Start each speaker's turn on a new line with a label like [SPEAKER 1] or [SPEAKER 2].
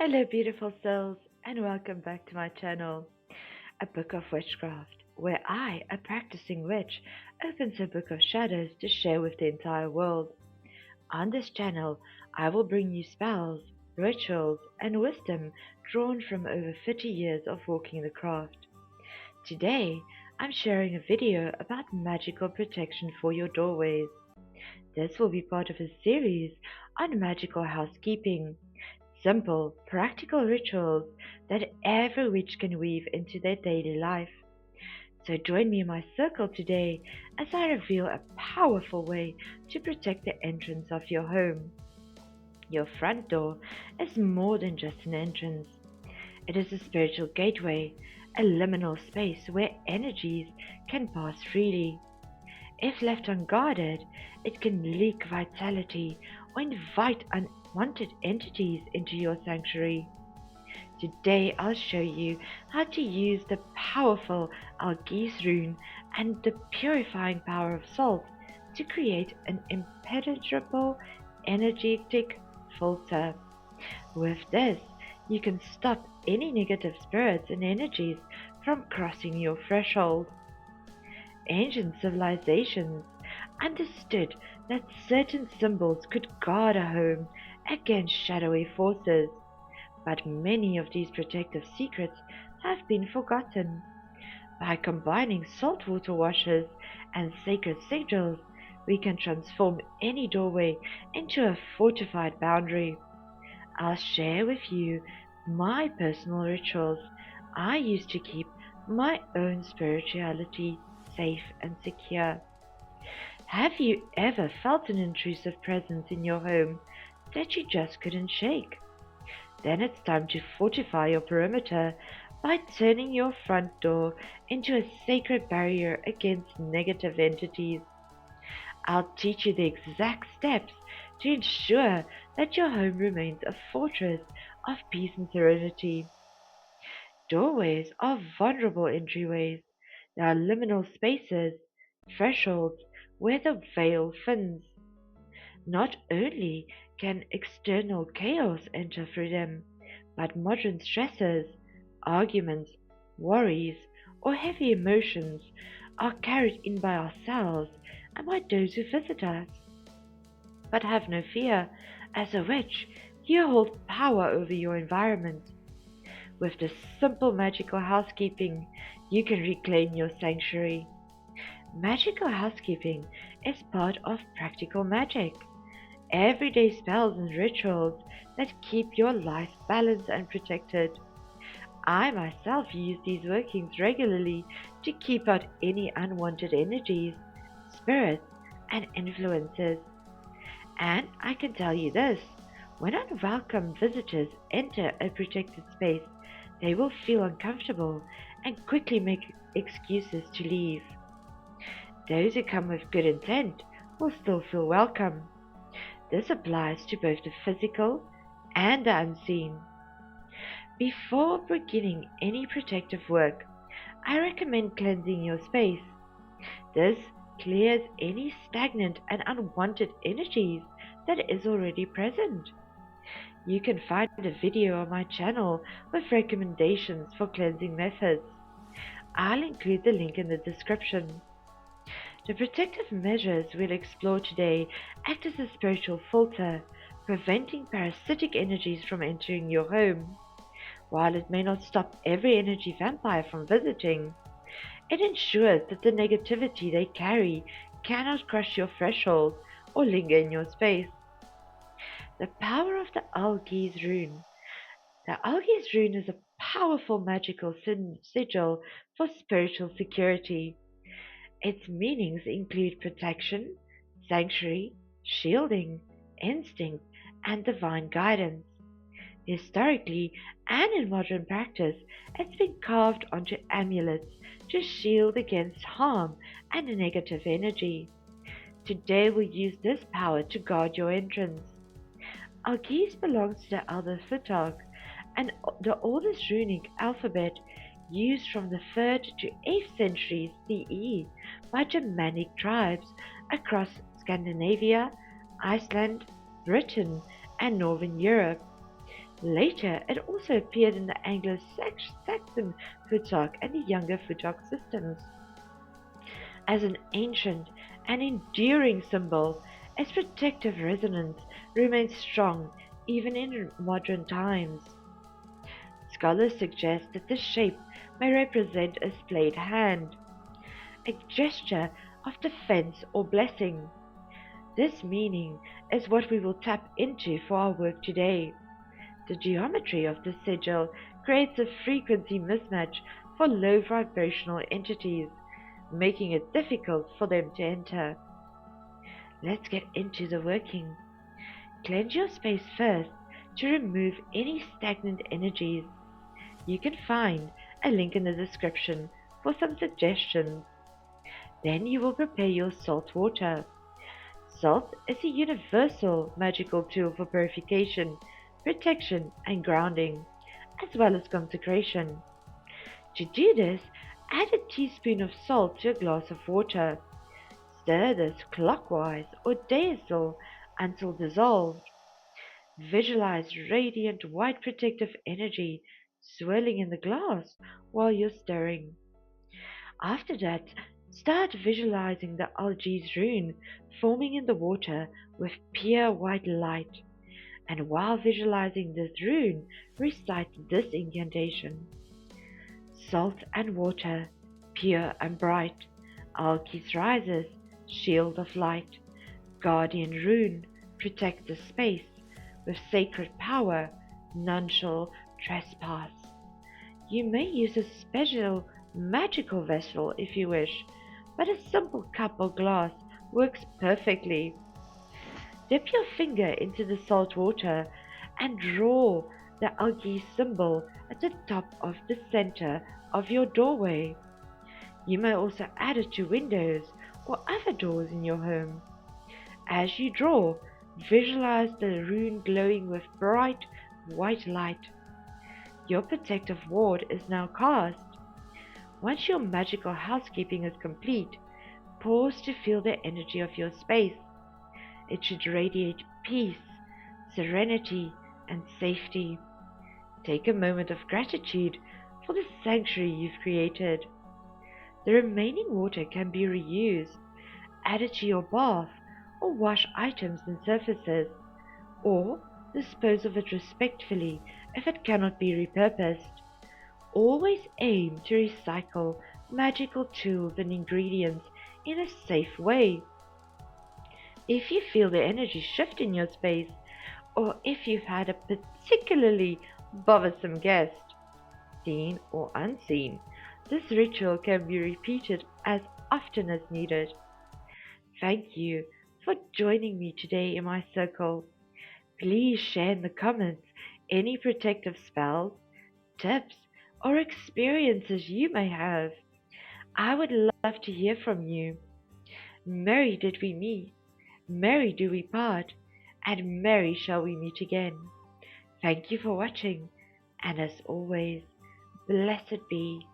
[SPEAKER 1] Hello, beautiful souls, and welcome back to my channel, A Book of Witchcraft, where I, a practicing witch, opens a book of shadows to share with the entire world. On this channel, I will bring you spells, rituals, and wisdom drawn from over 50 years of walking the craft. Today, I'm sharing a video about magical protection for your doorways. This will be part of a series on magical housekeeping. Simple, practical rituals that every witch can weave into their daily life. So join me in my circle today as I reveal a powerful way to protect the entrance of your home. Your front door is more than just an entrance. It is a spiritual gateway, a liminal space where energies can pass freely. If left unguarded, it can leak vitality or invite unwanted entities into your sanctuary. Today I'll show you how to use the powerful Algiz Rune and the purifying power of salt to create an impenetrable energetic filter. With this, you can stop any negative spirits and energies from crossing your threshold. Ancient civilizations understood that certain symbols could guard a home against shadowy forces, but many of these protective secrets have been forgotten. By combining saltwater washes and sacred sigils, we can transform any doorway into a fortified boundary. I'll share with you my personal rituals I use to keep my own spirituality safe and secure. Have you ever felt an intrusive presence in your home that you just couldn't shake? Then it's time to fortify your perimeter by turning your front door into a sacred barrier against negative entities. I'll teach you the exact steps to ensure that your home remains a fortress of peace and serenity. Doorways are vulnerable entryways. They are liminal spaces, thresholds where the veil thins. Not only can external chaos enter through them, but modern stresses, arguments, worries, or heavy emotions are carried in by ourselves and by those who visit us. But have no fear, as a witch, you hold power over your environment. With this simple magical housekeeping, you can reclaim your sanctuary. Magical housekeeping is part of practical magic, everyday spells and rituals that keep your life balanced and protected. I myself use these workings regularly to keep out any unwanted energies, spirits, and influences. And I can tell you this, when unwelcome visitors enter a protected space, they will feel uncomfortable and quickly make excuses to leave. Those who come with good intent will still feel welcome. This applies to both the physical and the unseen. Before beginning any protective work, I recommend cleansing your space. This clears any stagnant and unwanted energies that is already present. You can find a video on my channel with recommendations for cleansing methods. I'll include the link in the description. The protective measures we'll explore today act as a spiritual filter, preventing parasitic energies from entering your home. While it may not stop every energy vampire from visiting, it ensures that the negativity they carry cannot cross your threshold or linger in your space. The power of the Algiz Rune. The Algiz Rune is a powerful magical sigil for spiritual security. Its meanings include protection, sanctuary, shielding, instinct, and divine guidance. Historically and in modern practice, it's been carved onto amulets to shield against harm and negative energy. Today we'll use this power to guard your entrance. Algiz belongs to the Elder Futhark, and the oldest runic alphabet used from the 3rd to 8th centuries CE by Germanic tribes across Scandinavia, Iceland, Britain, and Northern Europe. Later, it also appeared in the Anglo-Saxon Futhark and the younger Futhark systems. As an ancient and enduring symbol, its protective resonance remains strong even in modern times. Scholars suggest that this shape may represent a splayed hand, a gesture of defense or blessing. This meaning is what we will tap into for our work today. The geometry of the sigil creates a frequency mismatch for low vibrational entities, making it difficult for them to enter. Let's get into the working. Cleanse your space first to remove any stagnant energies. You can find a link in the description for some suggestions. Then you will prepare your salt water. Salt is a universal magical tool for purification, protection, and grounding, as well as consecration. To do this, add a teaspoon of salt to a glass of water. Stir this clockwise or diagonal until dissolved. Visualize radiant white protective energy swirling in the glass while you're stirring. After that, start visualizing the Algiz Rune forming in the water with pure white light. And while visualizing this rune, recite this incantation. Salt and water, pure and bright, Algiz rises, shield of light, guardian rune, protect the space, with sacred power, none shall trespass. You may use a special magical vessel if you wish, but a simple cup or glass works perfectly. Dip your finger into the salt water and draw the Algiz symbol at the top of the center of your doorway. You may also add it to windows or other doors in your home. As you draw, visualize the rune glowing with bright white light. Your protective ward is now cast. Once your magical housekeeping is complete, pause to feel the energy of your space. It should radiate peace, serenity, and safety. Take a moment of gratitude for the sanctuary you've created. The remaining water can be reused, added to your bath, or wash items and surfaces, or dispose of it respectfully if it cannot be repurposed. Always aim to recycle magical tools and ingredients in a safe way. If you feel the energy shift in your space, or if you've had a particularly bothersome guest, seen or unseen, this ritual can be repeated as often as needed. Thank you for joining me today in my circle. Please share in the comments any protective spells, tips, or experiences you may have. I would love to hear from you. Merry did we meet, merry do we part, and merry shall we meet again. Thank you for watching, and as always, blessed be.